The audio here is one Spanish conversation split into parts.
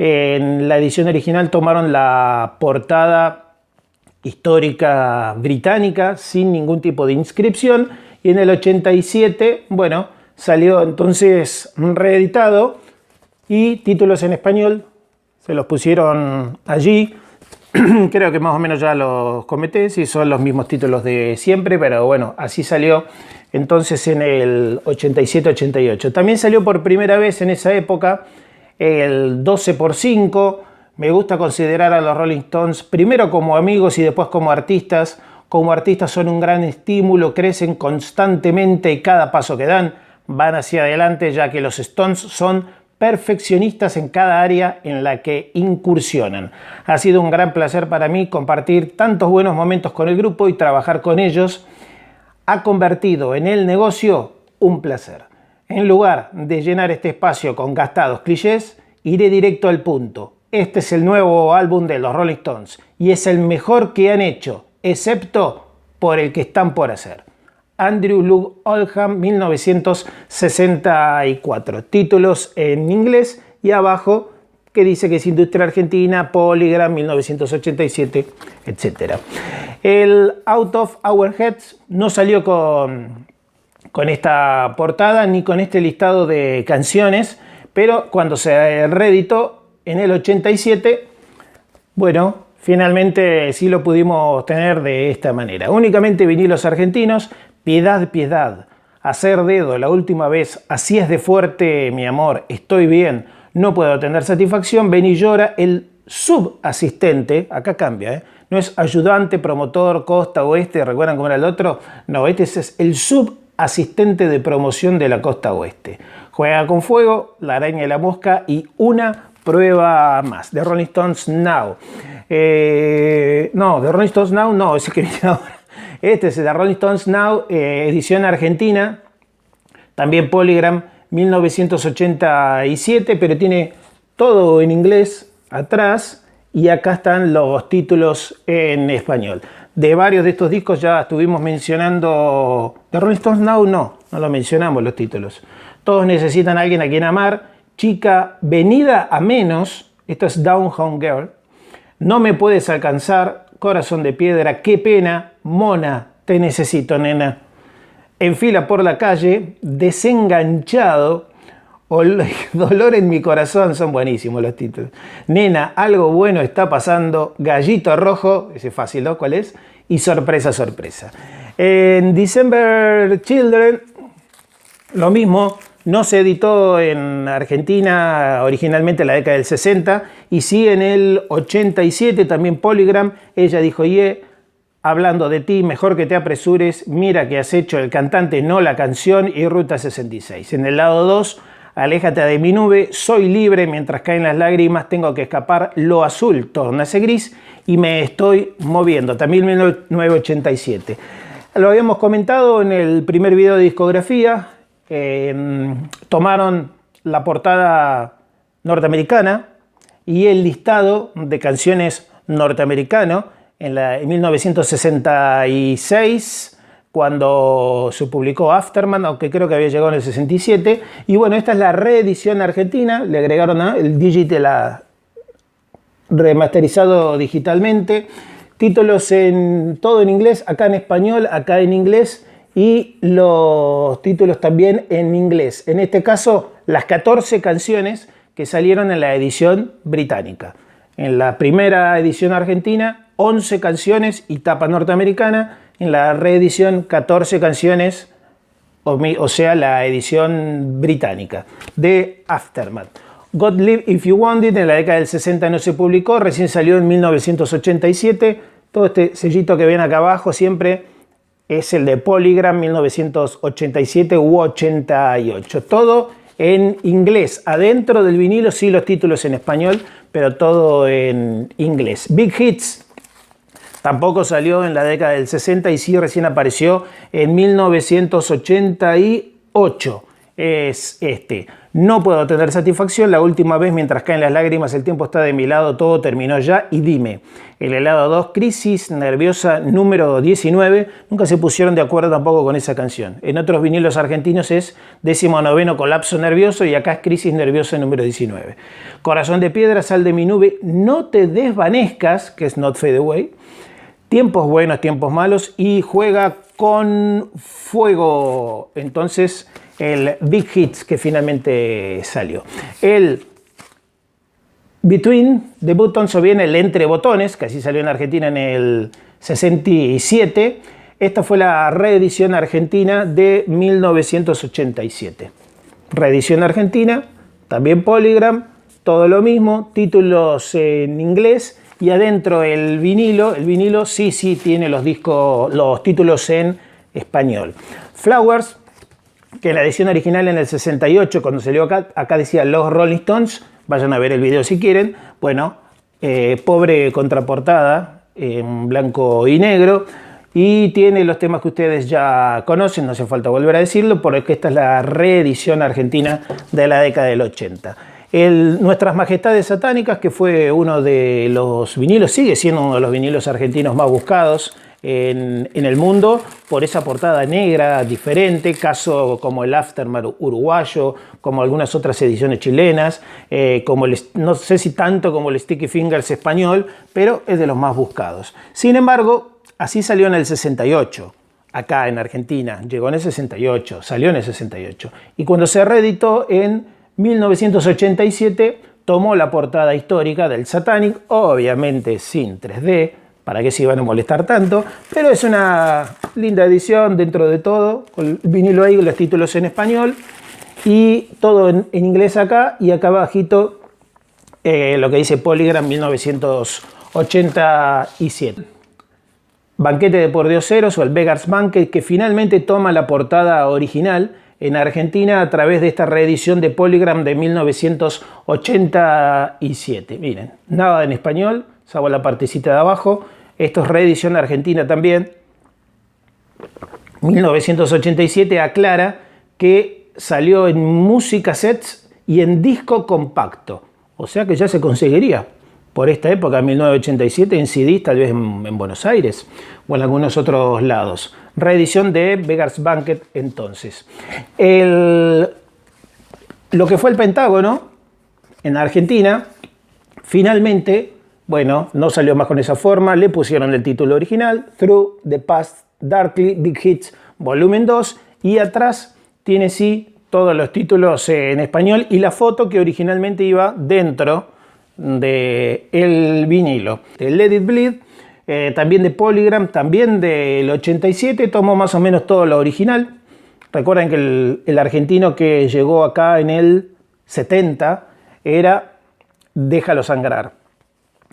En la edición original tomaron la portada histórica británica sin ningún tipo de inscripción, y en el 87, bueno, salió entonces reeditado y títulos en español se los pusieron allí. Creo que más o menos ya los comenté, si son los mismos títulos de siempre, pero bueno, así salió entonces en el 87-88. También salió por primera vez en esa época el 12x5. Me gusta considerar a los Rolling Stones primero como amigos y después como artistas. Como artistas son un gran estímulo, crecen constantemente y cada paso que dan van hacia adelante, ya que los Stones son perfeccionistas en cada área en la que incursionan. Ha sido un gran placer para mí compartir tantos buenos momentos con el grupo y trabajar con ellos. Ha convertido en el negocio un placer. En lugar de llenar este espacio con gastados clichés, iré directo al punto. Este es el nuevo álbum de los Rolling Stones y es el mejor que han hecho, excepto por el que están por hacer. Andrew Loog Oldham, 1964. Títulos en inglés y abajo que dice que es Industria Argentina, Polygram, 1987, etc. El Out of Our Heads no salió con esta portada ni con este listado de canciones, pero cuando se reeditó en el 87, bueno, finalmente sí lo pudimos tener de esta manera. Únicamente vinilos argentinos. Piedad, piedad, hacer dedo la última vez, así es de fuerte mi amor, estoy bien, no puedo tener satisfacción, ven y llora, el subasistente, acá cambia, no es ayudante, promotor, costa oeste, ¿recuerdan cómo era el otro? No, este es el subasistente de promoción de la costa oeste. Juega con fuego, la araña y la mosca y una prueba más. The Rolling Stones Now. No, The Rolling Stones Now no, ese que viene ahora. Este es The Rolling Stones Now, edición argentina, también Polygram, 1987, pero tiene todo en inglés atrás y acá están los títulos en español. De varios de estos discos ya estuvimos mencionando. The Rolling Stones Now no lo mencionamos los títulos. Todos necesitan a alguien a quien amar, Chica venida a menos, esto es Down Home Girl, No me puedes alcanzar, Corazón de piedra, Qué pena, Mona, te necesito, nena. En fila por la calle, Desenganchado, Dolor en mi corazón, son buenísimos los títulos. Nena, algo bueno está pasando, Gallito rojo, ese es fácil, ¿no? ¿Cuál es? Y Sorpresa, sorpresa. En December Children, lo mismo, no se editó en Argentina originalmente en la década del 60 y sí en el 87, también Polygram. Ella dijo, hablando de ti, mejor que te apresures, mira que has hecho, el cantante, no la canción, y Ruta 66. En el lado 2, Aléjate de mi nube, Soy libre, mientras caen las lágrimas, tengo que escapar, Lo azul tornase gris y Me estoy moviendo, también 1987. Lo habíamos comentado en el primer video de discografía. Tomaron la portada norteamericana y el listado de canciones norteamericano en 1966, cuando se publicó Aftermath, aunque creo que había llegado en el 67. Y bueno, esta es la reedición argentina, le agregaron el digital, remasterizado digitalmente. Títulos todo en inglés, acá en español, acá en inglés, y los títulos también en inglés. En este caso, las 14 canciones que salieron en la edición británica. En la primera edición argentina, 11 canciones y tapa norteamericana. En la reedición, 14 canciones, o sea, la edición británica de Aftermath. God Live If You Want It, en la década del 60 no se publicó, recién salió en 1987. Todo este sellito que ven acá abajo siempre es el de Polygram, 1987 u 88. Todo en inglés. Adentro del vinilo sí los títulos en español, pero todo en inglés. Big Hits tampoco salió en la década del 60 y sí recién apareció en 1988. es este. No puedo tener satisfacción, la última vez mientras caen las lágrimas, el tiempo está de mi lado, todo terminó ya y dime. El helado 2, crisis nerviosa número 19, nunca se pusieron de acuerdo tampoco con esa canción. En otros vinilos argentinos es 19º colapso nervioso y acá es crisis nerviosa número 19. Corazón de piedra, sal de mi nube, no te desvanezcas, que es Not Fade Away. Tiempos buenos, tiempos malos y juega con fuego. Entonces el Big Hits que finalmente salió. El Between the Buttons o bien el Entre Botones, que así salió en Argentina en el 67. Esta fue la reedición argentina de 1987. Reedición argentina, también Polygram, todo lo mismo, títulos en inglés. Y adentro el vinilo sí tiene los títulos en español. Flowers, que en la edición original en el 68, cuando salió acá decía Los Rolling Stones, vayan a ver el video si quieren. Bueno, pobre contraportada en blanco y negro. Y tiene los temas que ustedes ya conocen, no hace falta volver a decirlo, porque esta es la reedición argentina de la década del 80. Nuestras Majestades Satánicas, que fue uno de los vinilos, sigue siendo uno de los vinilos argentinos más buscados en el mundo por esa portada negra diferente, caso como el Aftermath uruguayo, como algunas otras ediciones chilenas, no sé si tanto como el Sticky Fingers español, pero es de los más buscados. Sin embargo, así salió en el 68. Acá en Argentina, llegó en el 68, salió en el 68. Y cuando se reeditó en 1987 tomó la portada histórica del Satanic, obviamente sin 3D, para qué se iban a molestar tanto, pero es una linda edición dentro de todo, con el vinilo ahí, los títulos en español y todo en inglés acá, y acá abajito lo que dice Polygram 1987. Banquete de Pordioseros o el Beggars Banquet, que finalmente toma la portada original en Argentina a través de esta reedición de Polygram de 1987. Miren, nada en español, salvo la partecita de abajo. Esto es reedición argentina también. 1987 aclara que salió en músicasets y en disco compacto. O sea que ya se conseguiría por esta época, 1987, en CD, tal vez en Buenos Aires o en algunos otros lados. Reedición de Beggars Banquet entonces. Lo que fue el Pentágono en Argentina, finalmente, bueno, no salió más con esa forma, le pusieron el título original, Through the Past Darkly, Big Hits, volumen 2, y atrás tiene sí todos los títulos en español y la foto que originalmente iba dentro del vinilo. De Let It Bleed, también de Polygram, también del 87, tomó más o menos todo lo original. Recuerden que el argentino que llegó acá en el 70 era Déjalo Sangrar.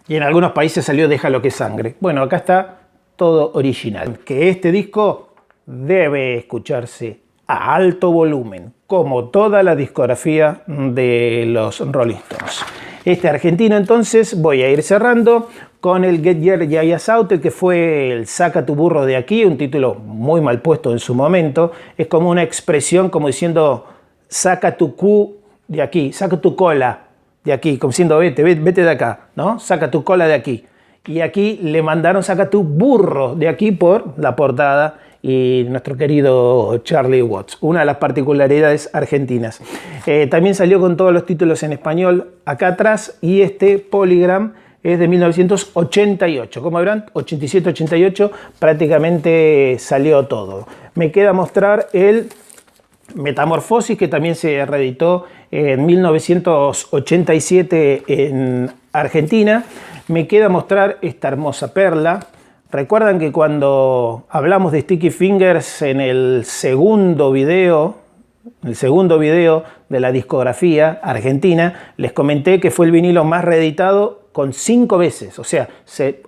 Y en algunos países salió Déjalo que sangre. Bueno, acá está todo original. Que este disco debe escucharse a alto volumen, como toda la discografía de los Rolling Stones. Este argentino entonces voy a ir cerrando con el Get Your Yayas Out, que fue el Saca tu burro de aquí, un título muy mal puesto en su momento. Es como una expresión como diciendo saca tu cu de aquí, saca tu cola de aquí, como diciendo vete de acá, ¿no? Saca tu cola de aquí. Y aquí le mandaron saca tu burro de aquí por la portada y nuestro querido Charlie Watts, una de las particularidades argentinas. También salió con todos los títulos en español acá atrás, y este Polygram es de 1988. Como verán, 87-88 prácticamente salió todo. Me queda mostrar el Metamorfosis, que también se reeditó en 1987 en Argentina. Me queda mostrar esta hermosa perla. Recuerdan que cuando hablamos de Sticky Fingers en el segundo video de la discografía argentina, les comenté que fue el vinilo más reeditado con 5 veces, o sea,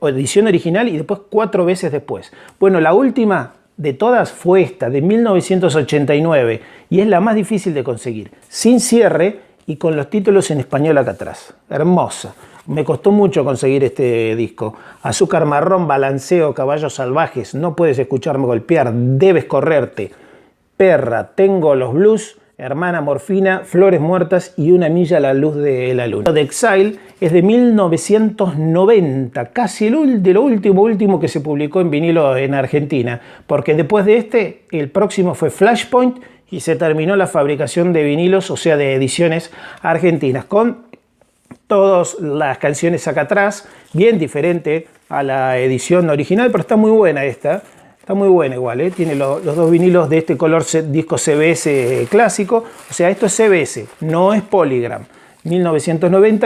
edición original y después 4 veces después. Bueno, la última de todas fue esta, de 1989, y es la más difícil de conseguir, sin cierre y con los títulos en español acá atrás. Hermosa. Me costó mucho conseguir este disco. Azúcar marrón, balanceo, caballos salvajes, no puedes escucharme golpear, debes correrte. Perra, tengo los blues, Hermana Morfina, Flores Muertas y Una milla a la luz de la luna. The Exile es de 1990, casi de lo último que se publicó en vinilo en Argentina, porque después de este, el próximo fue Flashpoint y se terminó la fabricación de vinilos, o sea, de ediciones argentinas, con todas las canciones acá atrás, bien diferente a la edición original, pero está muy buena esta. Está muy buena igual, ¿eh? Tiene los dos vinilos de este color disco CBS clásico. O sea, esto es CBS, no es Polygram. 1990.